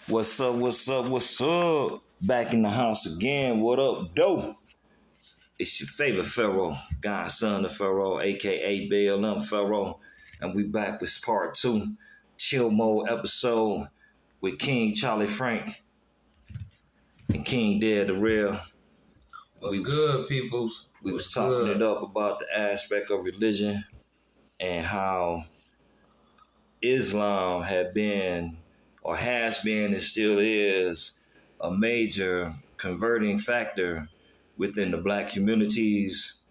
What's up? What's up? What's up? Back in the house again. What up, dope? It's your favorite Pharaoh, godson of Pharaoh, aka BLM Pharaoh, and we back with part two, chill mode episode with King Charlie Frank and King Darrell. What's good, peoples? We was talking it up about the aspect of religion and how Islam had been or has been and still is a major converting factor within the black communities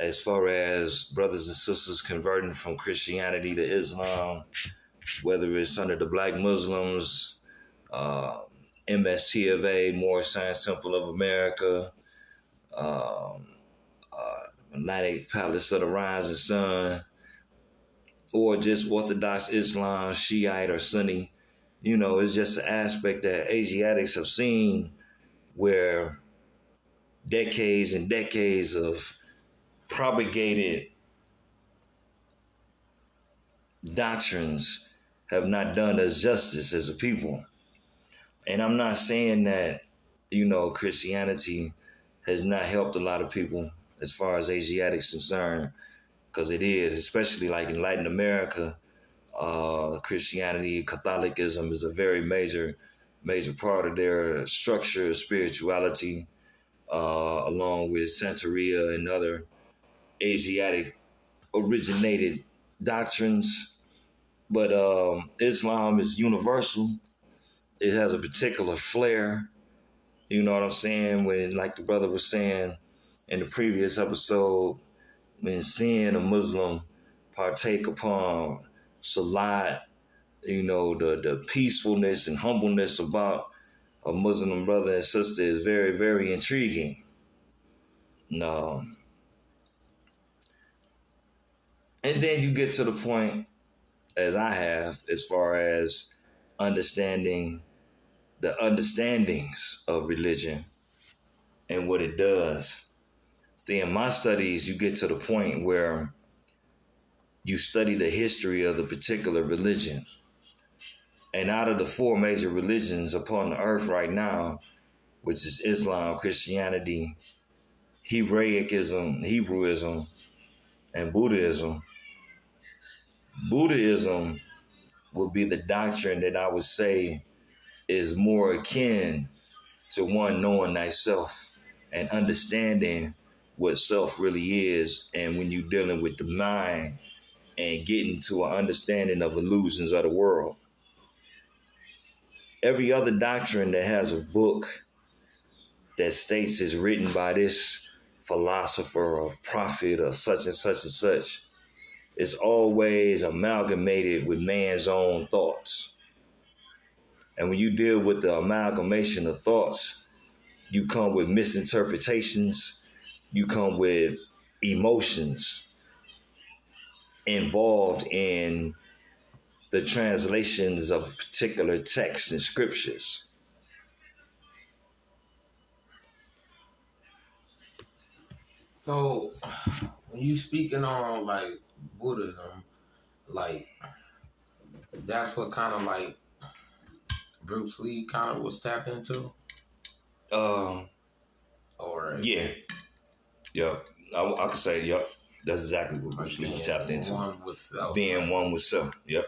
as far as brothers and sisters converting from Christianity to Islam, whether it's under the Black Muslims, uh, MST Moorish Science Temple of America, um, Magnetic Palace of the Rising Sun, or just Orthodox Islam, Shiite or Sunni. You know, it's just an aspect that Asiatics have seen where decades and decades of propagated doctrines have not done us justice as a people. And I'm not saying that, Christianity has not helped a lot of people as far as Asiatics concerned, because it is, especially like in Latin America. Christianity, Catholicism is a very major part of their structure of spirituality, along with Santeria and other Asiatic originated doctrines. But Islam is universal. It has a particular flair. You know what I'm saying? When, like the brother was saying in the previous episode, when seeing a Muslim partake upon Salat, the peacefulness and humbleness about a Muslim brother and sister is very, very intriguing. No. And then you get to the point, as I have, as far as understanding the understandings of religion and what it does. Then in my studies, you get to the point where you study the history of the particular religion. And out of the four major religions upon the earth right now, which is Islam, Christianity, Hebrewism, and Buddhism, Buddhism would be the doctrine that I would say is more akin to one knowing thyself and understanding what self really is. And when you're dealing with the mind and getting to an understanding of illusions of the world. Every other doctrine that has a book that states it's written by this philosopher or prophet or such and such and such, is always amalgamated with man's own thoughts. And when you deal with the amalgamation of thoughts, you come with misinterpretations, you come with emotions involved in the translations of particular texts and scriptures. So, when you speaking on like Buddhism, like that's what kind of like Bruce Lee kind of was tapped into, or Yeah, I could say, yep. That's exactly what Bruce Lee was tapped into. One with self, being right? one with self. Yep.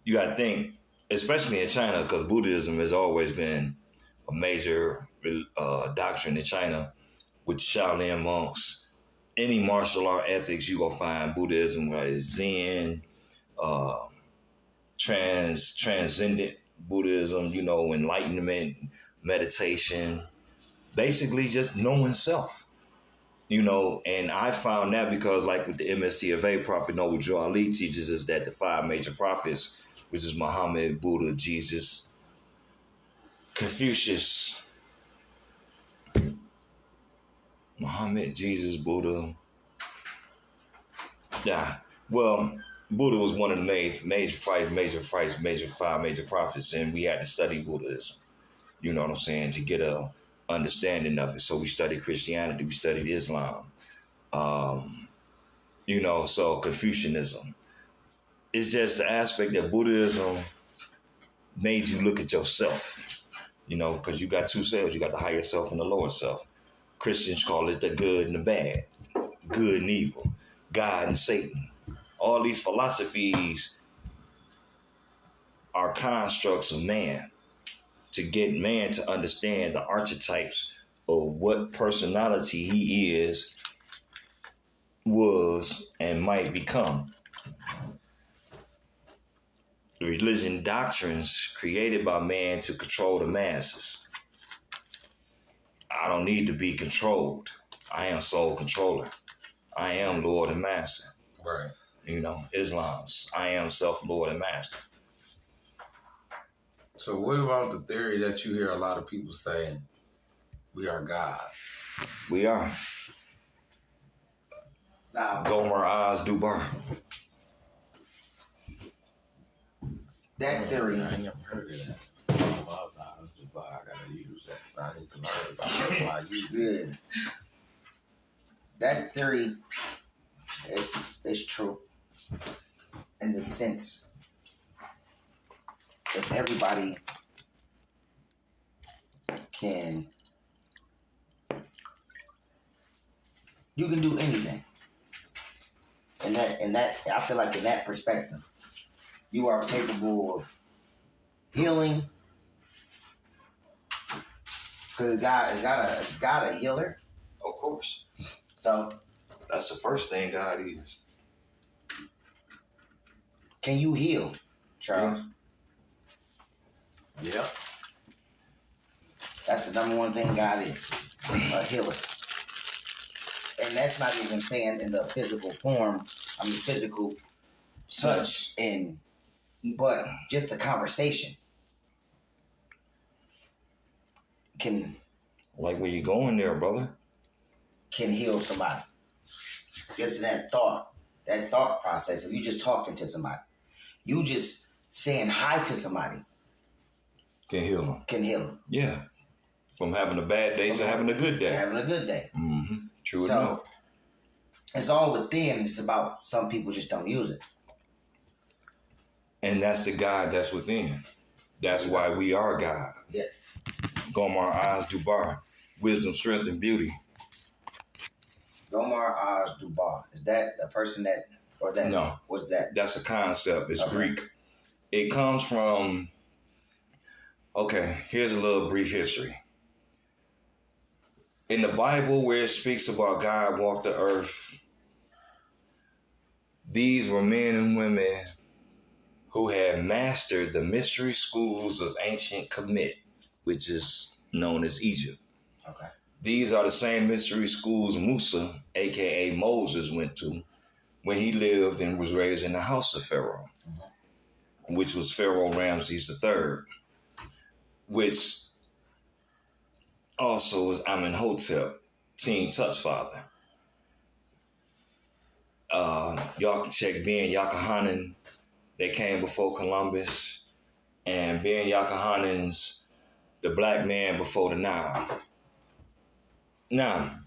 You got to think, especially in China, because Buddhism has always been a major doctrine in China with Shaolin monks. Any martial art ethics you gonna find Buddhism, right? Zen, transcendent Buddhism, enlightenment, meditation, basically just knowing self. And I found that because, like with the MST Prophet Noble Drew Ali teaches us that the five major prophets, which is Muhammad, Buddha, Jesus, Confucius, Muhammad, Jesus, Buddha. Yeah, well, Buddha was one of the five major prophets, and we had to study Buddhism. You know what I'm saying, to get a understanding of it. So we studied Christianity, we studied Islam. So Confucianism. It's just the aspect that Buddhism made you look at yourself, because you got two selves. You got the higher self and the lower self. Christians call it the good and the bad, good and evil, God and Satan. All these philosophies are constructs of man to get man to understand the archetypes of what personality he is, was, and might become. The religion doctrines created by man to control the masses. I don't need to be controlled. I am sole controller. I am Lord and Master. Right. Islam's I am self-Lord and Master. So what about the theory that you hear a lot of people saying, we are gods? We are. Gomer Oz Dubar. That theory. I never heard of that. I gotta use that. I need to learn about that. Why I use it. Yeah. That theory is true in the sense that everybody you can do anything. And that I feel like in that perspective, you are capable of healing. Because God a healer. Of course. So That's the first thing God is. can you heal, Charles? Yep. That's the number one thing God is, a healer. And that's not even saying in the physical form, physical touch, but just a conversation can Like where you going there, brother? heal somebody. Just that thought process. If you just talking to somebody, you just saying hi to somebody Can heal them. can heal them. Yeah. From having a bad day to having a good day. Having a good day. Mm-hmm. True So enough. it's all within. It's about some people just don't use it. And that's the God that's within. That's why we are God. Yeah. Gomer Oz Dubar. Wisdom, strength, and beauty. Gomer Oz Dubar. Is that a person that, or that? No. What's that? That's a concept. It's Okay. Greek. It comes from, here's a little brief history. In the Bible, where it speaks about God walked the earth, these were men and women who had mastered the mystery schools of ancient Kemet, which is known as Egypt. Okay. These are the same mystery schools Musa, aka Moses, went to when he lived and was raised in the house of Pharaoh, which was Pharaoh Ramses III, which also was Amenhotep, Teen Tut's father. Y'all can check Ben Yochanan. They came before Columbus, and Ben Yochanan, the black man before the Nile. Now,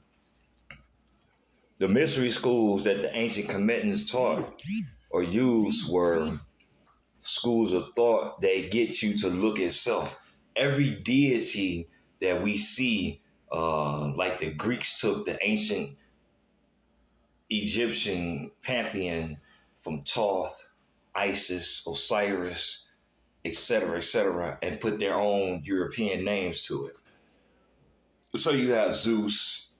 the mystery schools that the ancient Kemetans taught or used were schools of thought that get you to look at self. Every deity that we see, like the Greeks took the ancient Egyptian pantheon from Thoth, Isis, Osiris, etc., and put their own European names to it. So you have Zeus,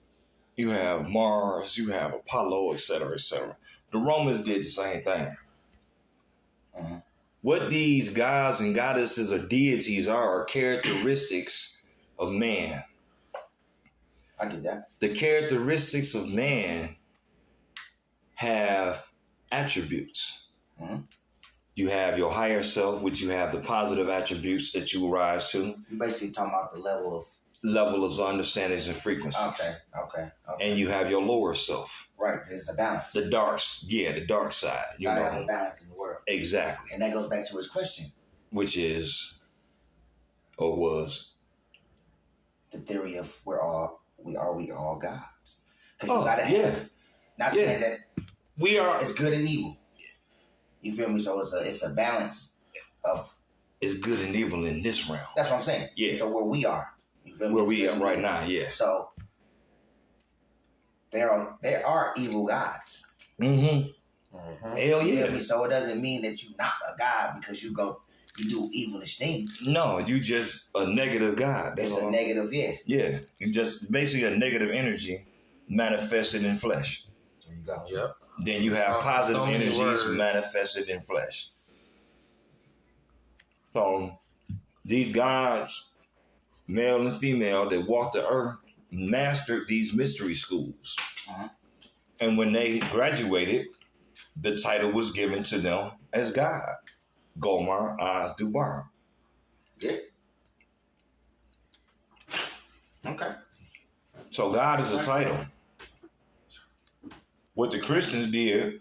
you have Mars, you have Apollo, etc. The Romans did the same thing. Uh-huh. What these gods and goddesses or deities are characteristics of man. I get that. The characteristics of man have attributes. Uh-huh. You have your higher self, which you have the positive attributes that you rise to. You're basically talking about the level of understandings and frequencies. Okay. And you have your lower self. Right, it's a balance. The dark side. You gotta know. have a balance in the world. Exactly. And that goes back to his question. Which is, or was, the theory of we are all gods. Because you gotta have, not saying that we are. It's good and evil. You feel me? So it's a balance of is good and evil in this realm. That's what I'm saying. Yeah. So where we are, you feel me? Where It's we good are and right evil. now, yeah. So there are evil gods. Mm-hmm. Mm-hmm. Hell You feel yeah. me? So it doesn't mean that you're not a god because you do evilish things. No, you just a negative God. That's It's a all. negative, yeah. Yeah. You just basically a negative energy manifested in flesh. There you go. Yep. Then you have So positive many energies words. manifested in flesh. So these gods, male and female, that walked the earth, mastered these mystery schools. Uh-huh. And when they graduated, the title was given to them as God. Gomar Az Dubar. Yeah. Okay. So God is a title. What the Christians did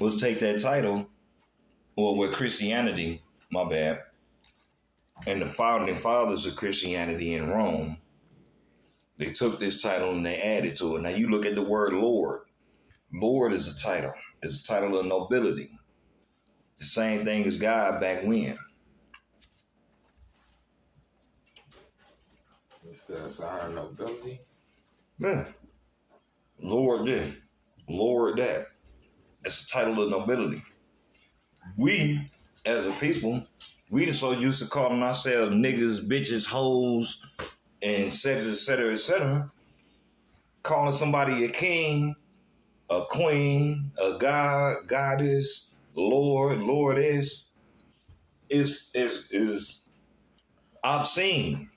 was take that title, or what Christianity, my bad, and the founding fathers of Christianity in Rome, they took this title and they added to it. Now you look at the word Lord. Lord is a title. It's a title of nobility. The same thing as God back when. It's a sign of nobility. Yeah. Lord this. Lord that. It's a title of nobility. We, as a people, we just so used to calling ourselves niggas, bitches, hoes, and et cetera, et cetera. Calling somebody a king, a queen, a god, goddess, Lord, lordess, is obscene.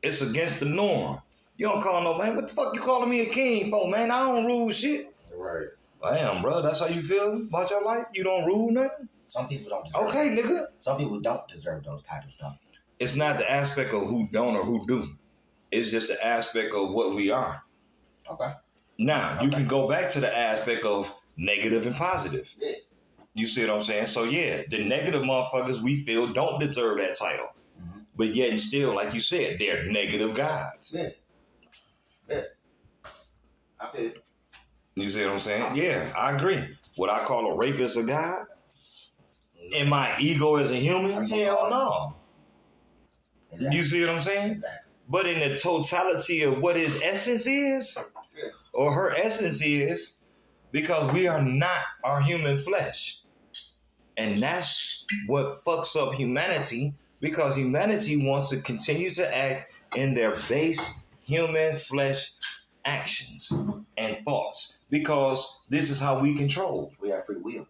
It's against the norm. You don't call no man. What the fuck you calling me a king for, man? I don't rule shit. Right. Damn, bro. That's how you feel about your life? You don't rule nothing? Some people don't deserve Okay, it. nigga. Some people don't deserve those titles, though. It's not the aspect of who don't or who do. It's just the aspect of what we are. Okay. Now, you can go back to the aspect of negative and positive. Yeah. You see what I'm saying? So, yeah, the negative motherfuckers we feel don't deserve that title. Mm-hmm. But yet and still, like you said, they're negative gods. Yeah. Yeah. I feel it. You see what I'm saying? Yeah, I agree. Would I call a rapist a god? In my ego as a human? Hell no. Exactly. You see what I'm saying? Exactly. But in the totality of what his essence is, or her essence is, because we are not our human flesh. And that's what fucks up humanity, because humanity wants to continue to act in their base human flesh actions and thoughts, because this is how we control. We have free will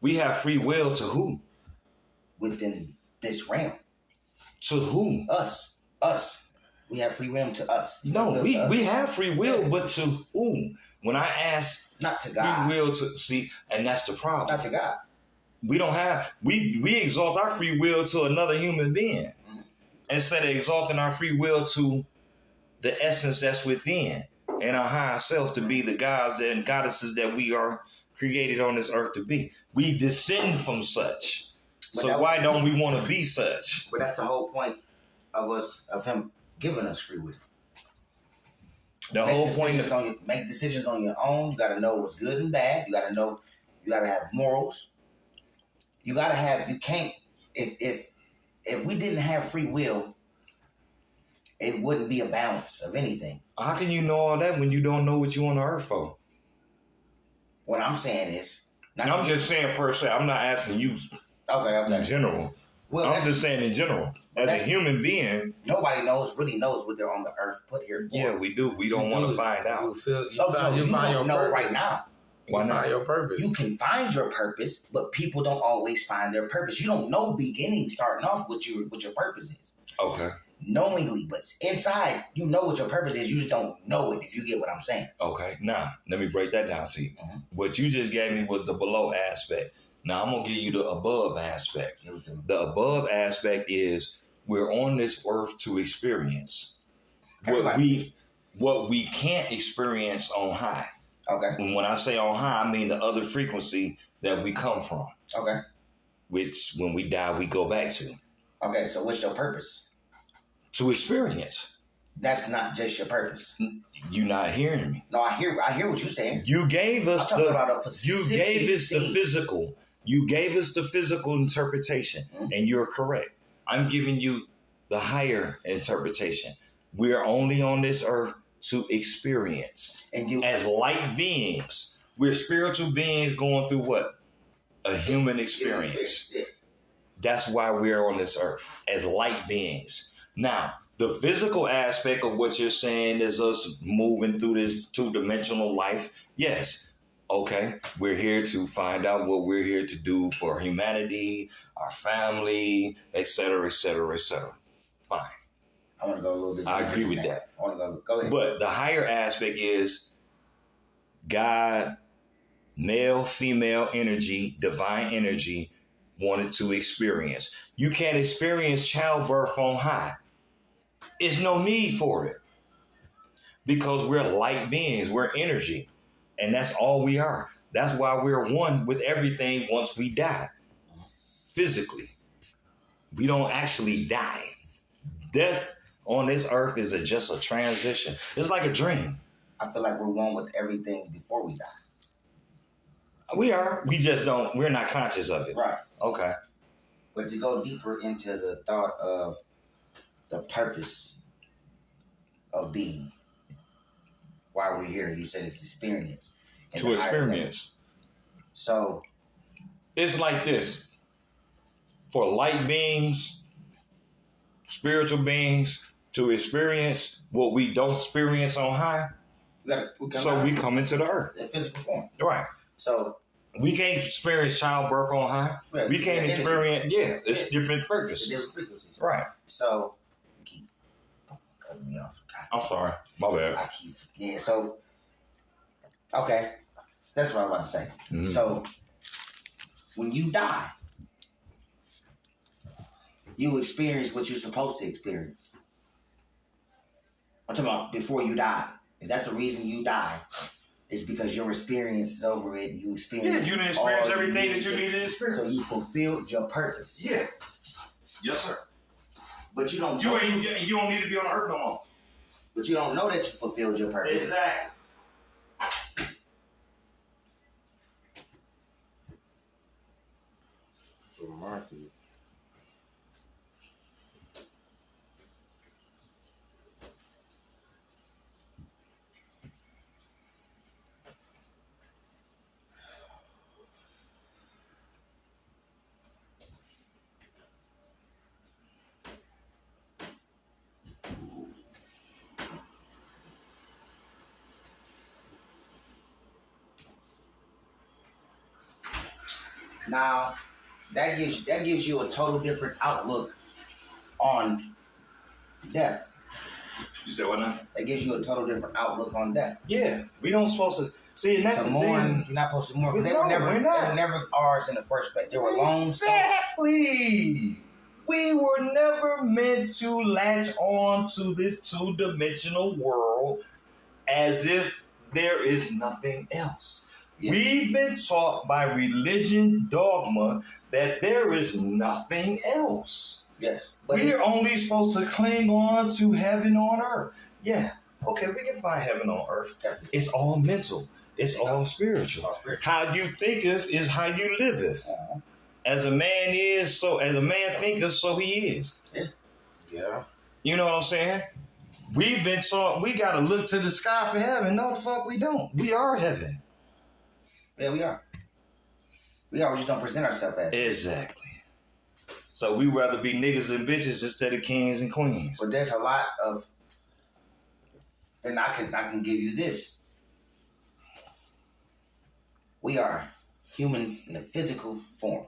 We have free will to who? within this realm. To who? Us. We have free will to us. No, Free will to we us. have free will, but to who? When I ask Not to free God. will to see, and that's the problem. Not to God. We don't have, we exalt our free will to another human being instead of exalting our free will to the essence that's within and our higher self to be the gods and goddesses that we are created on this earth to be. We descend from such. But So why don't we want to be such? But that's the whole point of him giving us free will. The whole point is, Make decisions on your own. You got to know what's good and bad. You got to know. You got to have morals. You got to have. You can't. If we didn't have free will, it wouldn't be a balance of anything. how can you know all that when you don't know what you on the earth for? What I'm saying is, And I'm just saying per se. I'm not asking you okay. in general. Well, I'm just saying in general. As a human being, nobody really knows what they're on the earth put here for. yeah, we do. We don't want to find out. You feel you No, find you your don't know purpose. right now. Why You not? find your purpose. You can find your purpose, but people don't always find their purpose. You don't know beginning, starting off what your purpose is. Okay. Knowingly, but inside, you know what your purpose is. You just don't know it, if you get what I'm saying. Okay. Now, let me break that down to you. Mm-hmm. What you just gave me was the below aspect. Now, I'm going to give you the above aspect. The above aspect is we're on this earth to experience what we can't experience on high. Okay. And when I say on high, I mean the other frequency that we come from, Okay. which when we die, we go back to. Okay. So what's your purpose? To experience. That's not just your purpose. You're not hearing me. No, I hear what you're saying. You gave us I'm talking about a you specific gave us the thing. physical You gave us the physical interpretation, and you're correct. I'm giving you the higher interpretation. We're only on this earth to experience. And you, as light beings, we're spiritual beings going through what? A human experience. Yeah. That's why we're on this earth as light beings. Now, the physical aspect of what you're saying is us moving through this two-dimensional life. Yes. Okay. We're here to find out what we're here to do for humanity, our family, et cetera, et cetera, et cetera. Fine. I want to go a little bit. I agree with that. I want to go ahead. But the higher aspect is God, male, female energy, divine energy, wanted to experience. You can't experience childbirth on high. It's no need for it. Because we're light beings, we're energy. And that's all we are. That's why we're one with everything once we die. Physically. We don't actually die. Death on this earth is just a transition. It's like a dream. I feel like we're one with everything before we die. We are. We just don't. We're not conscious of it. Right. Okay. But to go deeper into the thought of the purpose of being, why we're here, you said it's experience. To experience. So. It's like this. For light beings, spiritual beings, to experience what we don't experience on high, we come into the earth. In physical form. Right. So. We can't experience childbirth on high. Right. We can't experience, it's different frequencies. Different frequencies. Right. So, you keep cutting me off. I'm sorry. My bad. I keep, yeah, so, okay. That's what I want to say. Mm-hmm. So, when you die, you experience what you're supposed to experience. I'm talking about before you die. Is that the reason you die? It's because your experience is over it. You experience. Yeah, you didn't experience everything that you needed to experience. So you fulfilled your purpose. Yeah. Yes, sir. But you don't. You don't need to be on earth no more. But you don't know that you fulfilled your purpose. Exactly. Now, that gives you a total different outlook on death. You said what now? That gives you a total different outlook on death. Yeah, we don't supposed to see, and that's the thing. You're not supposed to mourn. They were never ours in the first place. They were long. Exactly. We were never meant to latch on to this two-dimensional world as if there is nothing else. Yeah. We've been taught by religion, dogma, that there is nothing else. Yes. We're only supposed to cling on to heaven on earth. Yeah. Okay, we can find heaven on earth. Definitely. It's all mental. It's all spiritual. How you thinketh is how you liveth. Uh-huh. As a man thinketh, so he is. Yeah. Yeah. You know what I'm saying? We've been taught we got to look to the sky for heaven. No, the fuck we don't. We are heaven. Yeah, we are. We just don't present ourselves as. Exactly. So we rather be niggas and bitches instead of kings and queens. But there's a lot of, and I can give you this. We are humans in a physical form.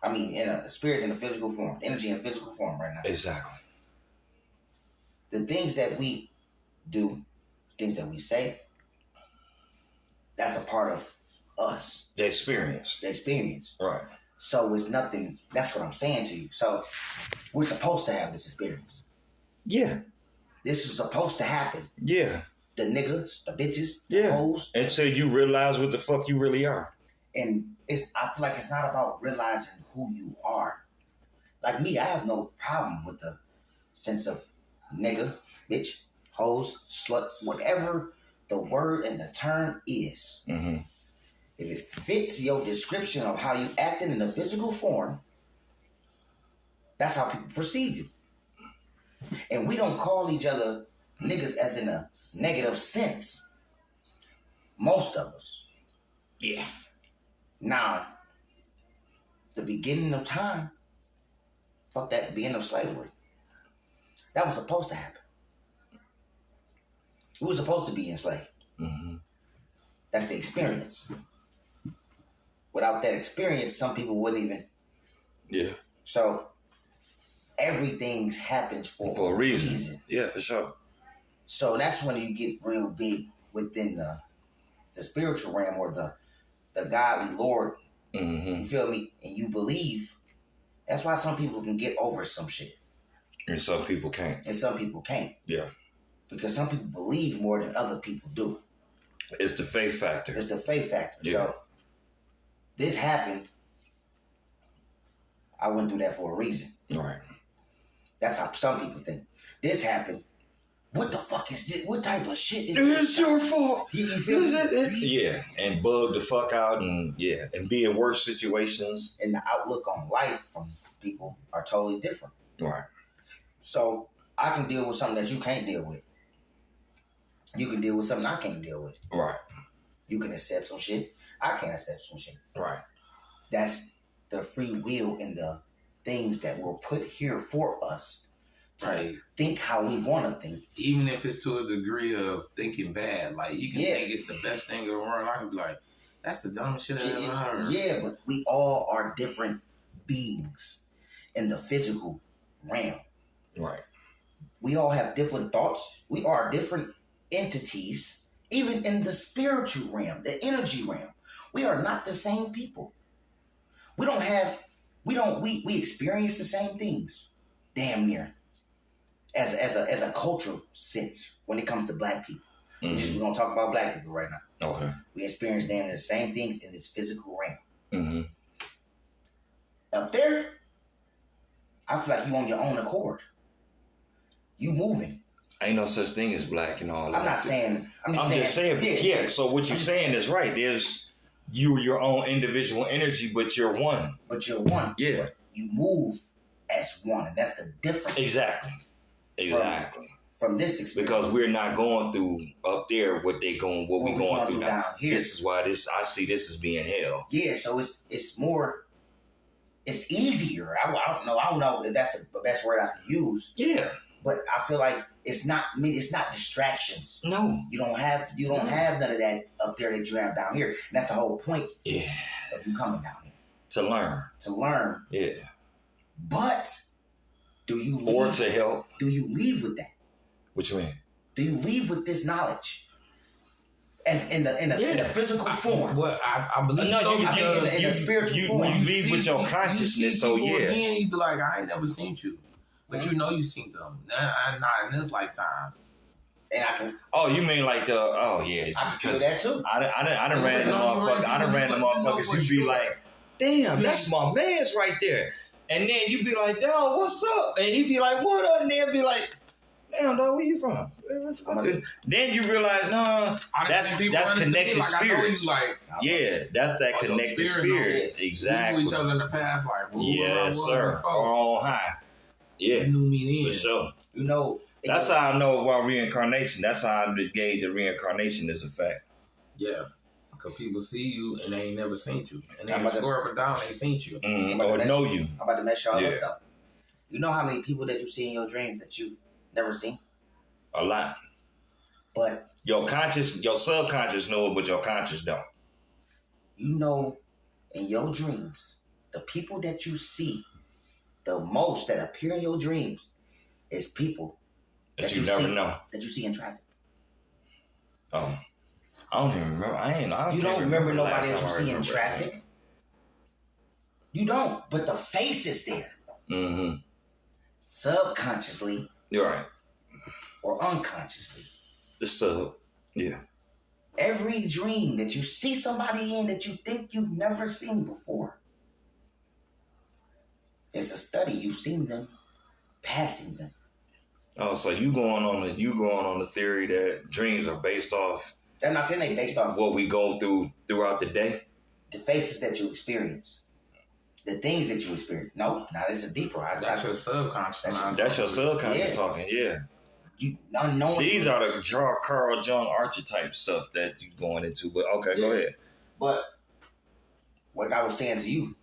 I mean, spirits in a physical form, energy in a physical form right now. Exactly. The things that we do, things that we say, that's a part of us. The experience. Right. So it's nothing, that's what I'm saying to you. So we're supposed to have this experience. Yeah. This is supposed to happen. Yeah. The niggas, the bitches, the hoes. Until you realize what the fuck you really are. And I feel like it's not about realizing who you are. Like me, I have no problem with the sense of nigga, bitch, hoes, sluts, whatever the word and the term is. Mm-hmm. if it fits your description of how you acting in the physical form, that's how people perceive you. And we don't call each other niggas as in a negative sense. Most of us. Yeah. Now, the beginning of time, fuck that, beginning of slavery. That was supposed to happen. We were supposed to be enslaved. Mm-hmm. That's the experience. Without that experience, some people wouldn't even. Yeah. So, everything happens for a reason. Yeah, for sure. So that's when you get real big within the spiritual realm or the godly Lord. Mm-hmm. You feel me? And you believe. That's why some people can get over some shit. And some people can't. And some people can't. Yeah. Because some people believe more than other people do. It's the faith factor. It's the faith factor. Yeah. So this happened. I wouldn't do that for a reason. Right. That's how some people think. This happened. What the fuck is this? What type of shit is It's this? your fault. You feel me? Yeah. And bug the fuck out and be in worse situations. And the outlook on life from people are totally different. Right. So I can deal with something that you can't deal with. You can deal with something I can't deal with. Right. You can accept some shit. I can't accept some shit. Right. That's the free will and the things that were put here for us to think how we want to think. Even if it's to a degree of thinking bad. Like, you can think it's the best thing in the world. I can be like, that's the dumbest shit I ever heard. Yeah, but we all are different beings in the physical realm. Right. We all have different thoughts. We are different entities, even in the spiritual realm, the energy realm. We are not the same people. We experience the same things, damn near, as a cultural sense when it comes to black people. Mm-hmm. We're gonna talk about black people right now. Okay. We experience damn near the same things in this physical realm. Mm-hmm. Up there, I feel like you on your own accord. You moving. Ain't no such thing as black and all that. I'm just saying. Yeah. So what you're saying is right. There's your own individual energy, but you're one. But you're one. Yeah. But you move as one, and that's the difference. Exactly. From this experience, because we're not going through up there what we're going through down here. This is why I see this as being hell. Yeah. So it's more. It's easier. I don't know if that's the best word I can use. Yeah. But I feel like it's not distractions. No. You don't have none of that up there that you have down here. And that's the whole point of you coming down here. To learn. Yeah. But do you leave, or to help? Do you leave with that? What you mean? Do you leave with this knowledge? As in the physical form. Well, I believe so. In the spiritual form. You leave with your consciousness, so yeah. Again, you be like, I ain't never seen you. But you know you seen them. Not in this lifetime. And I can. Oh, you mean like the? Oh yeah. I can feel that too. I done ran the motherfucker. I done ran the motherfuckers. You be like, damn, that's my man's right there. And then you be like, dog, what's up? And he be like, what up? And they'll be like, damn, dog, where you from? Then you realize, no, that's connected spirits. Yeah, that's that connected spirit. Exactly. We knew each other in the past, like, yes, sir. Or on high. Yeah, you knew me then. For sure. You know, that's how I know about reincarnation. That's how I gauge that reincarnation is a fact. Yeah. Because people see you and they ain't never seen you. And they go up and down, they seen you. Or know you. I'm about to mess y'all up. You know how many people that you see in your dreams that you've never seen? A lot. But your subconscious know it, but your conscious don't. You know, in your dreams, the people that you see the most that appear in your dreams is people that you never know. That you see in traffic. Oh. I don't even remember. You don't remember nobody that you see in traffic? You don't, but the face is there. Mm-hmm. Subconsciously. You're right. Or unconsciously. Yeah. Every dream that you see somebody in that you think you've never seen before, it's a study. You've seen them passing them. Oh, so you going on the theory that dreams are based off. I'm not saying they based off what we go through throughout the day. the faces that you experience, the things that you experience. No, now it's a deeper. That's your subconscious. That's your subconscious talking. Yeah. You unknowing. These are the Carl Jung archetype stuff that you're going into. But okay, go ahead. But like I was saying to you,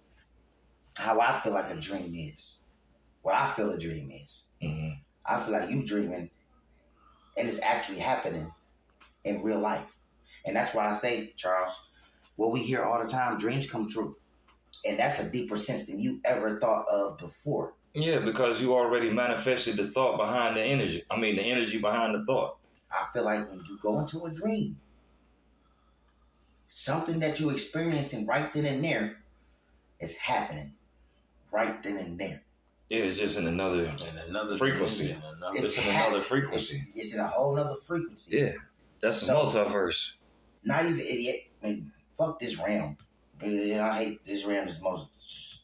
how I feel like a dream is, what I feel a dream is. Mm-hmm. I feel like you dreaming, and it's actually happening in real life. And that's why I say, Charles, what we hear all the time, dreams come true. And that's a deeper sense than you ever thought of before. Yeah, because you already manifested the thought behind the energy. I mean, the energy behind the thought. I feel like when you go into a dream, something that you're experiencing right then and there is happening right then and there. Yeah, it's just in another frequency. It's in another frequency. It's in a whole nother frequency. Yeah, that's the multiverse. Not even idiot. I mean, fuck this realm. I hate this realm is the most.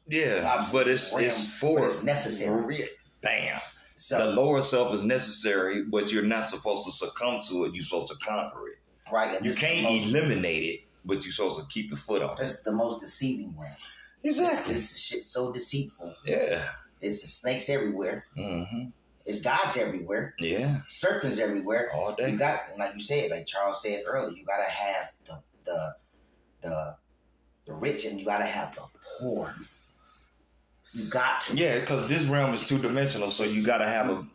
Yeah, but it's necessary. Bam. So, the lower self is necessary, but you're not supposed to succumb to it. You're supposed to conquer it. Right. You can't eliminate it, but you're supposed to keep your foot on it. That's the most deceiving realm. Exactly. This shit so deceitful. Yeah. It's the snakes everywhere. Mm-hmm. It's gods everywhere. Yeah. Serpents everywhere. All day. You got, like you said, like Charles said earlier, you gotta have the rich and you gotta have the poor. You got to. Yeah, because this realm is 2-dimensional, so you gotta have a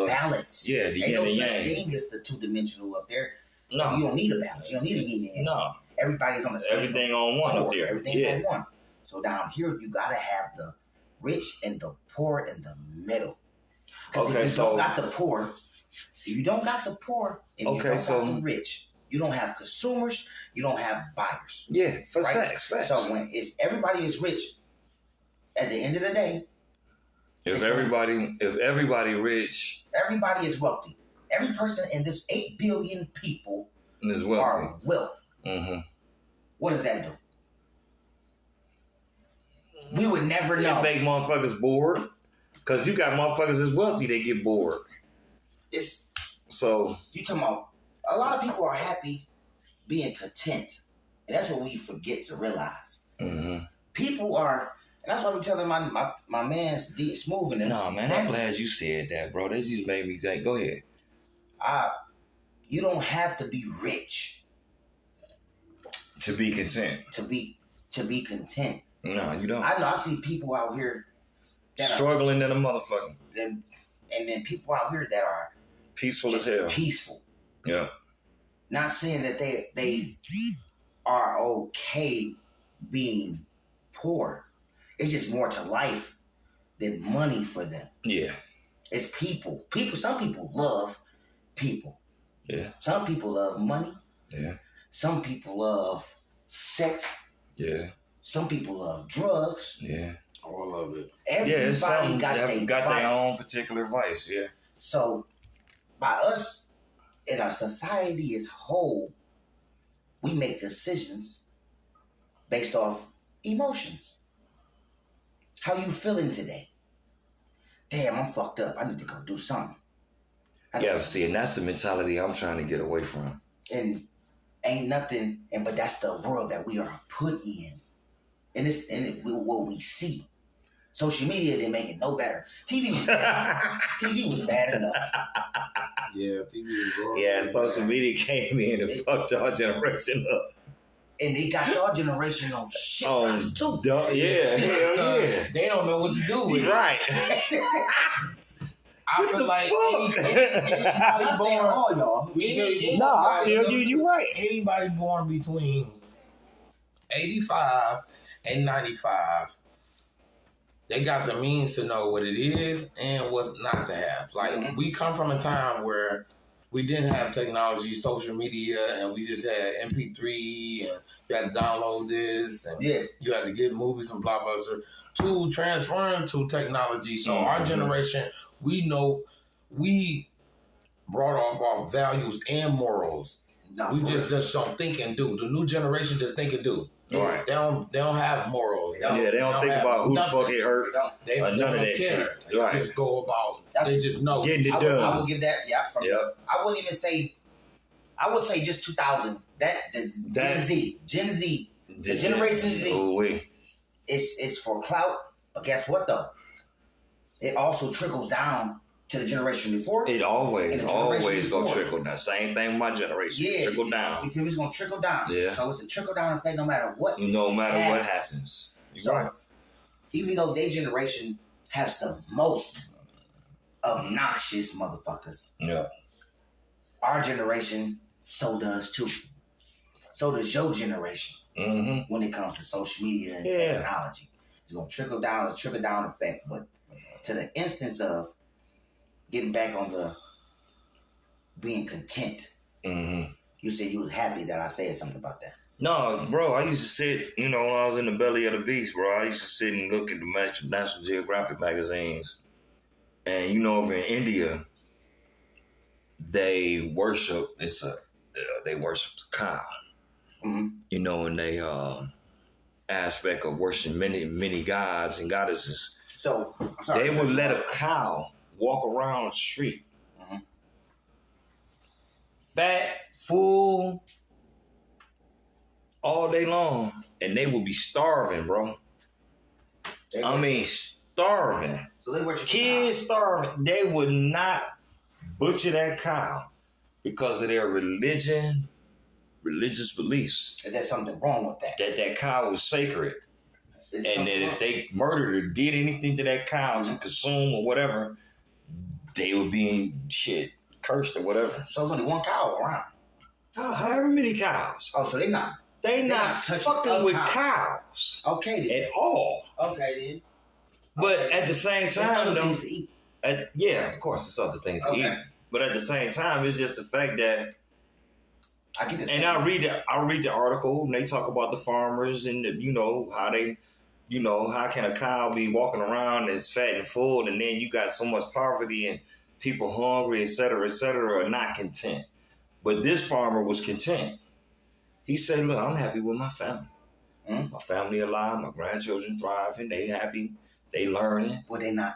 balance. Yeah, the ain't yin no and such yang. thing as the 2-dimensional up there. No, you don't need a balance. You don't need a yin and yang. No, everybody's on the same. Everything on one up there. Everything's on one. So down here, you gotta have the rich and the poor in the middle. Okay, if you don't got the poor, and you don't got the rich, you don't have consumers, you don't have buyers. Yeah, facts. So when everybody is rich, at the end of the day, if everybody rich, everybody is wealthy. Every person in this 8 billion people is wealthy. Are wealthy. Mm-hmm. What does that do? We would never know. It make motherfuckers bored. Because you got motherfuckers that's wealthy, they get bored. You talking about, a lot of people are happy being content. And that's what we forget to realize. Mm-hmm. People are, and that's why we telling my man's Smooth in there. No, man, I'm glad you said that, bro. That just made me think. Go ahead. You don't have to be rich to be content. To be content. No, you don't. I know. I see people out here that struggling than a motherfucker. And then people out here that are peaceful as hell. Peaceful. Yeah. Not saying that they are okay being poor. It's just more to life than money for them. Yeah. It's people. Some people love people. Yeah. Some people love money. Yeah. Some people love sex. Yeah. Some people love drugs. Yeah. All of it. Everybody got their own particular vice. Yeah. So, by us in our society as whole, we make decisions based off emotions. How you feeling today? Damn, I'm fucked up. I need to go do something. Yeah, see, and that's the mentality I'm trying to get away from. And ain't nothing, but that's the world that we are put in. And it's what we see. Social media didn't make it no better. TV was bad. TV was bad enough. Yeah, TV was wrong. Yeah, social media came in and fucked our generation up. And they got your generation on shit too. Yeah, hell yeah. They don't know what to do with it. Right. I feel like anybody born. All y'all. I feel you right. Anybody born between 85 and 95, they got the means to know what it is and what's not to have. Like, we come from a time where we didn't have technology, social media, and we just had MP3, and you had to download this, and you had to get movies and blah, blah, blah, to transfer to technology. So our generation, we know we brought off values and morals. We just don't think and do. The new generation just think and do. Right. They don't have morals. They don't think about who the fuck it hurt. They none of that shit. They just go about. They just know. Getting it done. I will give that. Yeah. I wouldn't even say. I would say just 2000. Gen Z. The Generation Z. Oh, wait. It's for clout, but guess what though? It also trickles down to the generation before. It always before. gonna trickle down. Same thing with my generation. Yeah, trickle down. You feel me? It's gonna trickle down. Yeah. So it's a trickle down effect no matter what. No matter what happens. So Right. even though their generation has the most obnoxious motherfuckers, Yeah. our generation so does too. So does your generation Mm-hmm. when it comes to social media and technology. It's gonna trickle down. It's a trickle down effect, but to the instance of getting back on the being content. Mm-hmm. You said you was happy that I said something about that. No, bro, I used to sit, when I was in the belly of the beast, bro, I used to sit and look at the National Geographic magazines. And, over in India, they worship, they worship the cow. Mm-hmm. And they aspect of worshiping many gods and goddesses. So, I'm sorry, they would let a cow walk around the street. Mm-hmm. Fat, full, all day long. And they would be starving, bro. Starving. So they worship Kids starving. They would not butcher that cow because of their religious beliefs. And there's something wrong with that. That cow was sacred. And that if they murdered or did anything to that cow to consume or whatever, they would be cursed or whatever. So there's only one cow around. However many cows. Oh, so they're not fucking with cows. Okay then. At all. Okay then. But at the same time, though, things to eat. Of course, there's other things to eat. But at the same time, it's just the fact that I get this. And I read the article, and they talk about the farmers and how they, how can a cow be walking around that's fat and full, and then you got so much poverty and people hungry, et cetera, are not content. But this farmer was content. He said, "Look, I'm happy with my family. Mm-hmm. My family alive, my grandchildren thriving, they happy, they learning. But they're not.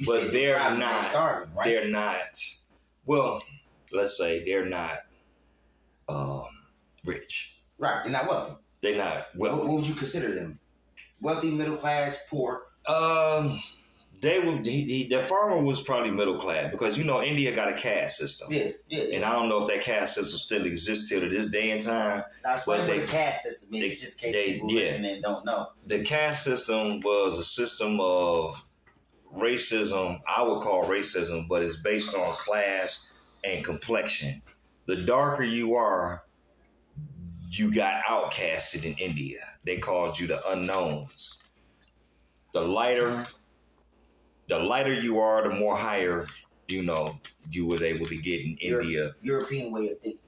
But they're not. They're starving, right? They're not. Well, let's say they're not." Rich. Right, they're not wealthy. They're not wealthy. What would you consider them? Wealthy, middle class, poor? They would. The farmer was probably middle class because India got a caste system. Yeah. And I don't know if that caste system still exists till to this day and time. Now, explain what the caste system is, just in case people listening don't know. The caste system was a system of racism. I would call racism, but it's based on class and complexion. The darker you are, you got outcasted in India. They called you the unknowns. The lighter you are, the more higher, you were able to get in India. European way of thinking.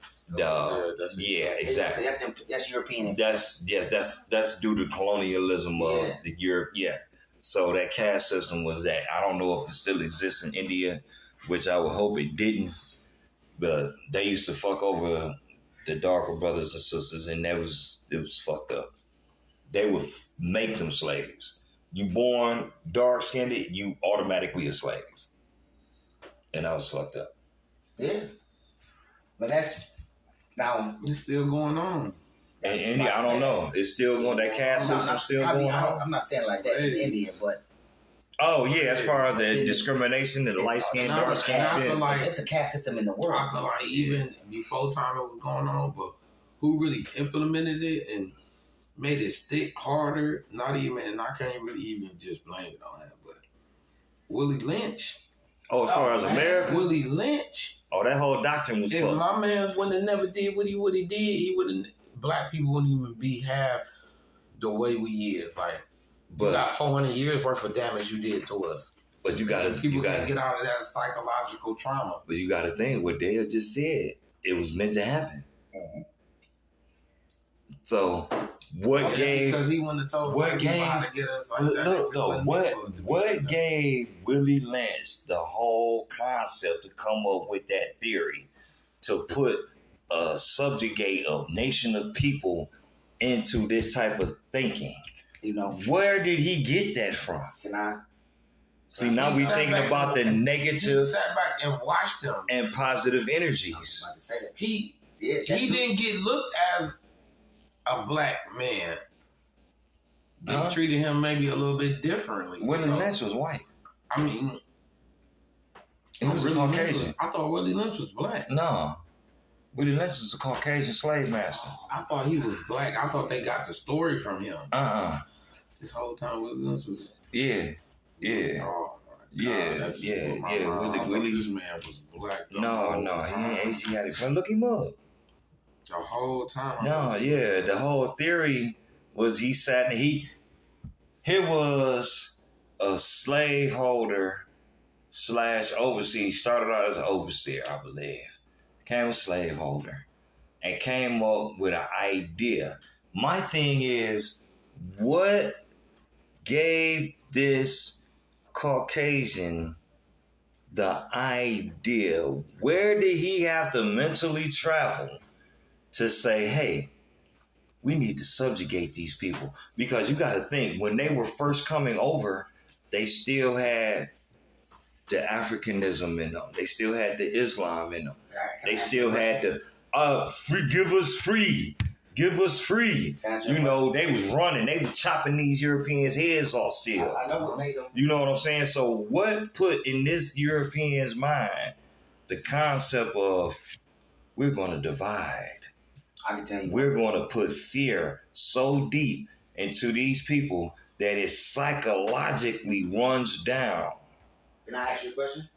Exactly. That's European. That's due to colonialism of the Europe. Yeah. So that caste system was that. I don't know if it still exists in India, which I would hope it didn't. But they used to fuck over the darker brothers and sisters, and it was fucked up. They would make them slaves. You born dark skinned, you automatically a slave, and that was fucked up. Yeah, but it's still going on. In India, I don't know. It's still going. That caste system still going on. I'm not saying like that in India, but. Oh yeah, as far as the discrimination and the light skin, dark skin, it's a caste system in the world. I feel like even before time it was going on, but who really implemented it and made it stick harder? Not even, and I can't really even just blame it on him, but Willie Lynch. Oh, as far as America, Willie Lynch. Oh, that whole doctrine was. If fucked. My man's wouldn't have never did what he did, he wouldn't. Black people wouldn't even be half the way we is like. You got 400 years worth of damage you did to us. But you got to get out of that psychological trauma. But you got to think what Dale just said. It was meant to happen. Mm-hmm. So what gave? Because he wouldn't have told what gave? How to get us like that. No. What gave Willie Lynch the whole concept to come up with that theory to put a subjugate a nation of people into this type of thinking? Where did he get that from? Can I? See, now we thinking about the negative. He sat back and watched them. And positive energies. He didn't get looked as a black man they treated him maybe a little bit differently. Willie Lynch was white. I mean, He was a Caucasian. I thought Willie Lynch was black. No. Willie Lynch was a Caucasian slave master. I thought he was black. I thought they got the story from him. This whole time Willie Lynch was... Yeah. Oh, yeah. Willie this man was black. No, he ain't Asiatic. But look him up. The whole time. The whole theory was he was a slaveholder / overseer. Started out as an overseer, I believe. Became a slaveholder and came up with an idea. My thing is, what gave this Caucasian the idea? Where did he have to mentally travel to say, hey, we need to subjugate these people? Because you got to think, when they were first coming over, they still had the Africanism in them. They still had the Islam in them. They still had the give us free. You know, they was running. They was chopping these Europeans' heads off still. I know what made them. You know what I'm saying? So what put in this European's mind the concept of we're going to divide? I can tell you. We're going to put fear so deep into these people that it psychologically runs down. Can I ask you a question?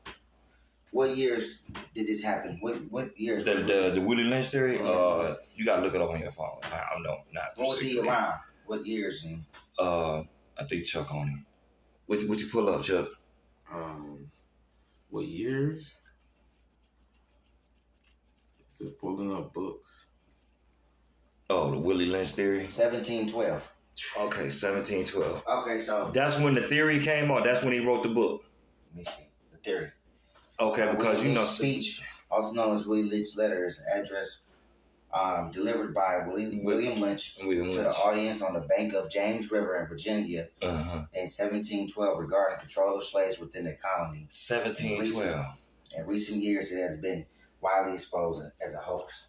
What years did this happen? What years? The Willie Lynch theory? You got to look it up on your phone. I know not. When was he around? What years? I think Chuck on him. What you pull up, Chuck? What years? Just pulling up books. Oh, the Willie Lynch theory? 1712. Okay, 1712. Okay, so... That's when the theory came out. That's when he wrote the book. Let me see. The theory. Okay, because Willie Lynch's speech, also known as Willie Lynch's letter, is an address delivered by William Lynch to the audience on the bank of James River in Virginia in 1712 regarding control of slaves within the colony. 1712. In recent years, it has been widely exposed as a hoax.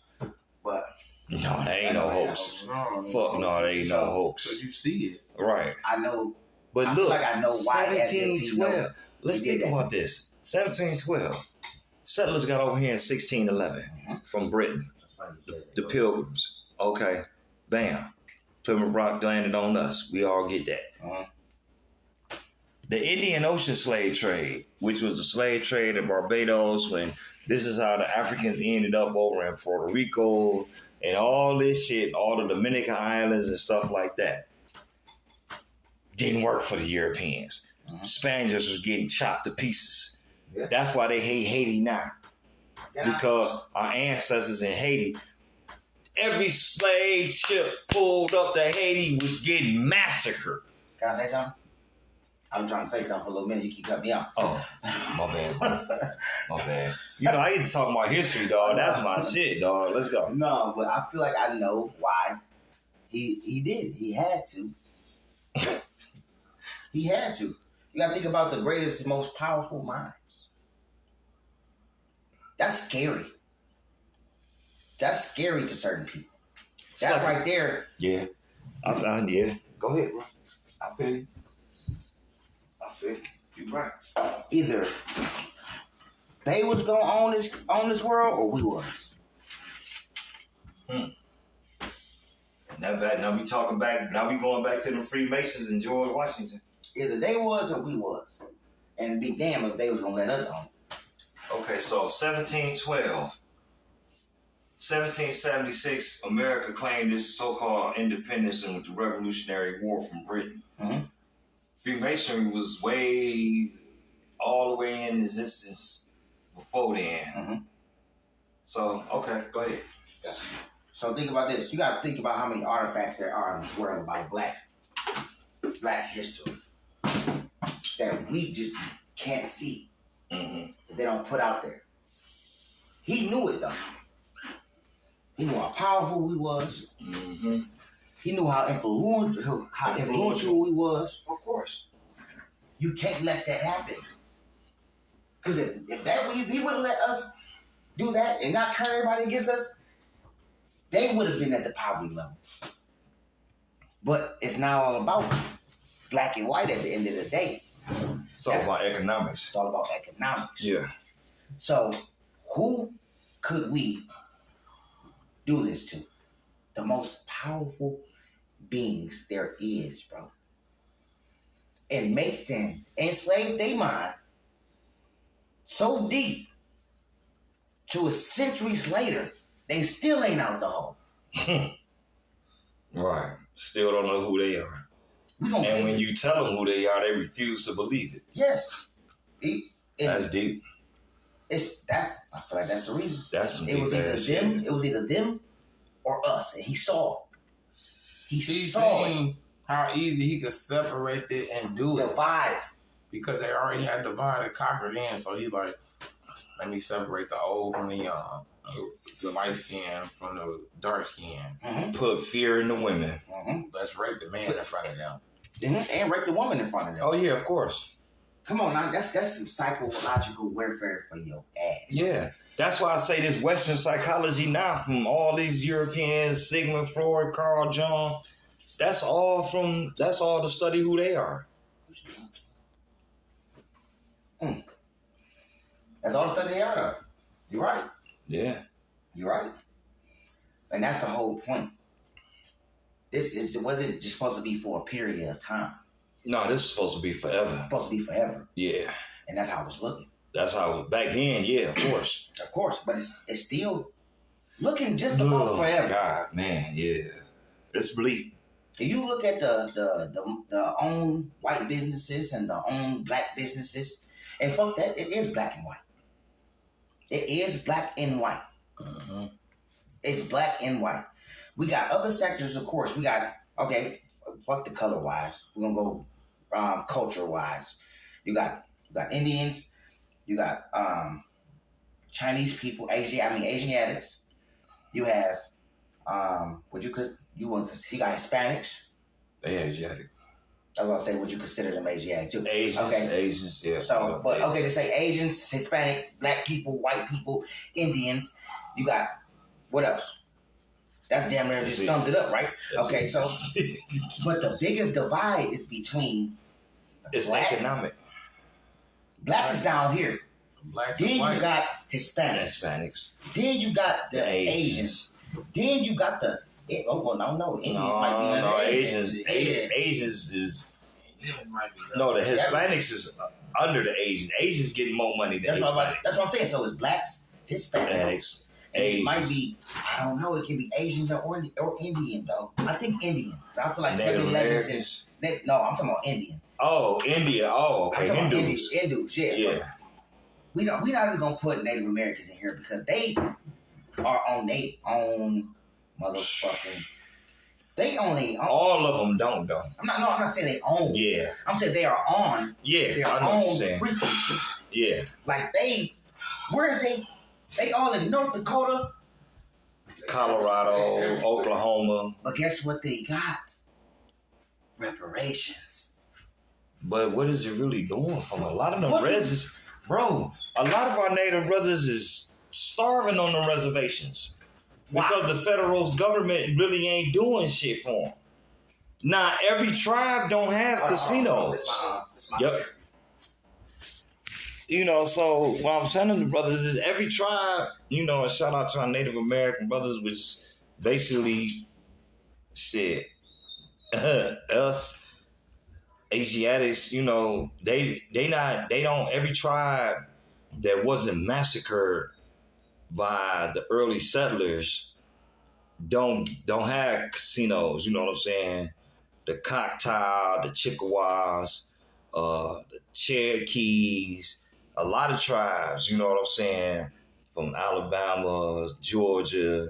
But... No, that ain't no hoax. Fuck no, that ain't no hoax. Because you see it. Right. I know. But I look, feel like I know why 1712. Let's think about this. 1712. Settlers got over here in 1611 from Britain. The Pilgrims. Okay. Bam. Plymouth Rock landed on us. We all get that. The Indian Ocean slave trade, which was the slave trade in Barbados, when this is how the Africans ended up over in Puerto Rico and all this shit, all the Dominican islands and stuff like that. Didn't work for the Europeans. Spaniards was getting chopped to pieces. Yeah. That's why they hate Haiti now. Because our ancestors in Haiti, every slave ship pulled up to Haiti was getting massacred. Can I say something? I'm trying to say something for a little minute. You keep cutting me off. Oh, my bad, bro. My bad. You know, I need to talk about history, dog. That's my shit, dog. Let's go. No, but I feel like I know why he did. He had to. He had to. You got to think about the greatest, most powerful minds. That's scary. That's scary to certain people. That right there. Yeah. Yeah. Go ahead, bro. I feel you. You're right. Either they was gonna own this world, or we was. Now we talking back. Now we going back to the Freemasons and George Washington. Either they was or we was, and be damn if they was gonna let us own. Okay, so 1712, 1776, America claimed its so-called independence with the Revolutionary War from Britain. Freemasonry was all the way in existence before then. So, okay, go ahead. Yeah. So think about this. You got to think about how many artifacts there are in this world about black history that we just can't see. That they don't put out there. He knew it though. He knew how powerful we was. He knew how influential we was. Of course. You can't let that happen. Because if he would have let us do that and not turn everybody against us, they would have been at the poverty level. But it's not all about black and white at the end of the day. It's all about economics. It's all about economics. Yeah. So who could we do this to? The most powerful beings there is, bro. And make them enslave their mind so deep to a centuries later, they still ain't out the hole. Right. Still don't know who they are. And when you tell them who they are, they refuse to believe it. Yes. That's deep. I feel like that's the reason. That's some It was deep either ass them, shit. it was either them or us. And he saw. He He's saw seen how easy he could separate it and do it. divide. Because they already had divided, conquered in. So he like, let me separate the old from the young, the light skin from the dark skin. Mm-hmm. Put fear in the women. Mm-hmm. Let's rape the man in front of them. And rape the woman in front of them. Oh yeah, of course. Come on now, that's some psychological warfare for your ass. Yeah. That's why I say this Western psychology now from all these Europeans, Sigmund Freud, Carl Jung, that's all to study who they are. That's all the stuff they are though. You're right. Yeah. You're right. And that's the whole point. It wasn't just supposed to be for a period of time. No, this is supposed to be forever. It's supposed to be forever. Yeah. And that's how it was looking. That's how it was back then, yeah, of course. Of course, but it's still looking just about forever. God, man, yeah. It's bleak. If you look at the own white businesses and the own black businesses, and fuck that, it is black and white. It is black and white. Mm-hmm. It's black and white. We got other sectors, of course. We got, okay, fuck the color wise. We're going to go culture wise. You got Indians. You got Chinese people, Asiatics. You have, you got Hispanics. They Asiatic. I was going to say, would you consider them Asiatic too? Asians, yeah. So, but okay, to say Asians, Hispanics, black people, white people, Indians, you got, what else? That's damn near just sums it up, right? Okay, so, but the biggest divide is between it's black, economic. Black is down here. Black Then and white. you got Hispanics. Then you got the Asians. Then you got the, Indians might be under Asians. Yeah. Asians is, Yeah, it might be no, the Hispanics is under the Asians. Asians getting more money than Hispanics. That's what I'm saying. So it's blacks, Hispanics. And it might be, I don't know, it can be Asian or Indian, though. I think Indian. So I feel like Native 7-Eleven Americans. No, I'm talking about Indian. Oh, India. Oh, okay. I'm talking Hindus. about Hindus, yeah. Yeah. We're not even going to put Native Americans in here because they are on their own motherfucking. They only own. All of them don't, though. I'm not saying they own. Yeah. I'm saying they are on Yeah. their I know what own you're saying. frequencies. Yeah. Like where's they? They all in North Dakota. Colorado, Oklahoma. But guess what they got? Reparations. But what is it really doing from a lot of them residents? Bro, a lot of our native brothers is starving on the reservations. Because the federal government really ain't doing shit for them. Now, every tribe don't have casinos. Yep. You know, so what I'm telling the brothers is every tribe, you know, and shout out to our Native American brothers, which basically said us Asiatics, you know, every tribe that wasn't massacred by the early settlers don't have casinos, you know what I'm saying? The Choctaw, the Chippewas, the Cherokees, a lot of tribes, you know what I'm saying, from Alabama, Georgia,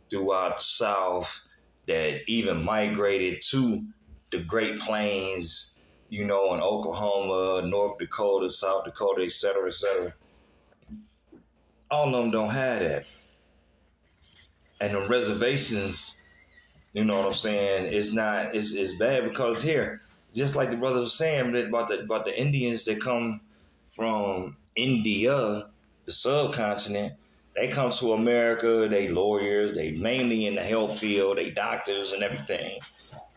throughout the South, that even migrated to the Great Plains, you know, in Oklahoma, North Dakota, South Dakota, et cetera, et cetera. All of them don't have that. And the reservations, you know what I'm saying, it's bad because here, just like the brothers were saying about the Indians that come from India, the subcontinent, they come to America, they lawyers, they mainly in the health field, they doctors and everything.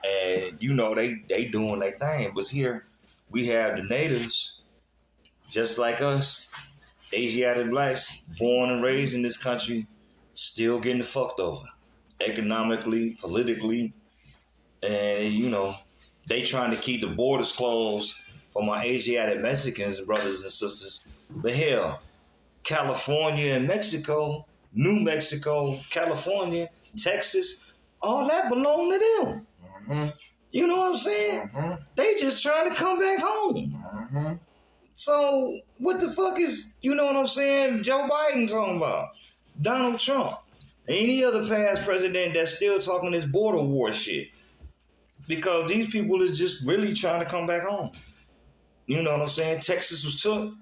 And you know they doing their thing. But here we have the natives, just like us, Asiatic blacks, born and raised in this country, still getting fucked over, economically, politically, and you know they trying to keep the borders closed for my Asiatic Mexicans brothers and sisters. But hell, California and Mexico, New Mexico, California, Texas, all that belong to them. Mm-hmm. You know what I'm saying? Mm-hmm. They just trying to come back home. Mm-hmm. So what the fuck is, you know what I'm saying, Joe Biden talking about? Donald Trump. Any other past president that's still talking this border war shit. Because these people is just really trying to come back home. You know what I'm saying? Texas was took.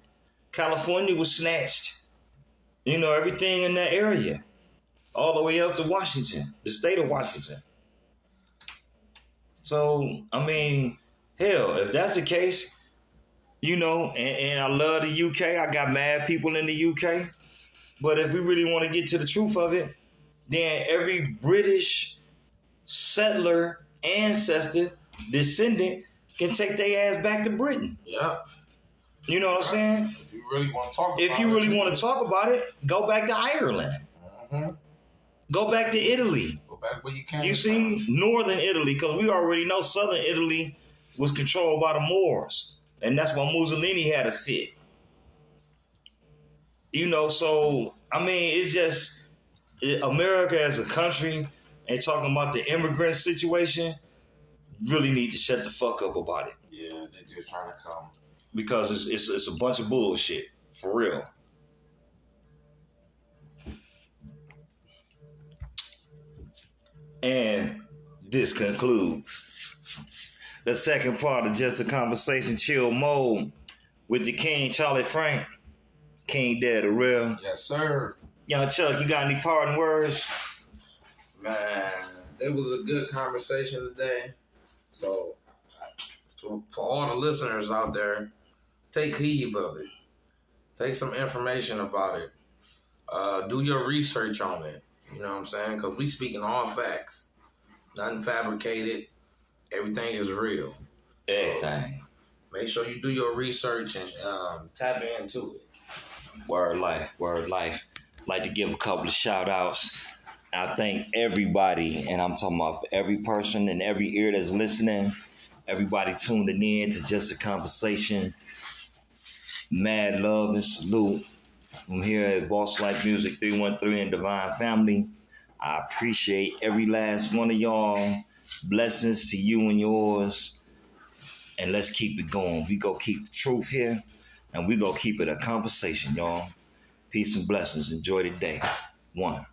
California was snatched. You know, everything in that area. All the way up to Washington, the state of Washington. So, I mean, hell, if that's the case, you know, and I love the UK. I got mad people in the UK. But if we really want to get to the truth of it, then every British settler, ancestor, descendant can take their ass back to Britain. Yeah. You know what I'm saying? If you really want to talk about If you really want to talk about it, go back to Ireland. Mm-hmm. Go back to Italy. Go back where you can. You see, northern Italy, because we already know southern Italy was controlled by the Moors. And that's why Mussolini had a fit. You know, so, I mean, it's just America as a country and talking about the immigrant situation really need to shut the fuck up about it. Yeah, they're just trying to come. Because it's a bunch of bullshit, for real. And this concludes the second part of Just a Conversation Chill Mode with the King Charlie Frank, King Darrell. Yes, sir. Young Chuck, you got any parting words? Man, it was a good conversation today. So for all the listeners out there, take heed of it. Take some information about it. Do your research on it. You know what I'm saying? Because we speaking all facts. Nothing fabricated. Everything is real. Everything. Make sure you do your research and tap into it. Word life, word life. Like to give a couple of shout outs. I thank everybody, and I'm talking about every person and every ear that's listening, everybody tuning in to Just a Conversation. Mad love and salute from here at Boss Life Music 313 and Divine Family. I appreciate every last one of y'all. Blessings to you and yours. And let's keep it going. We go keep the truth here, and we go keep it a conversation, y'all. Peace and blessings. Enjoy the day. One.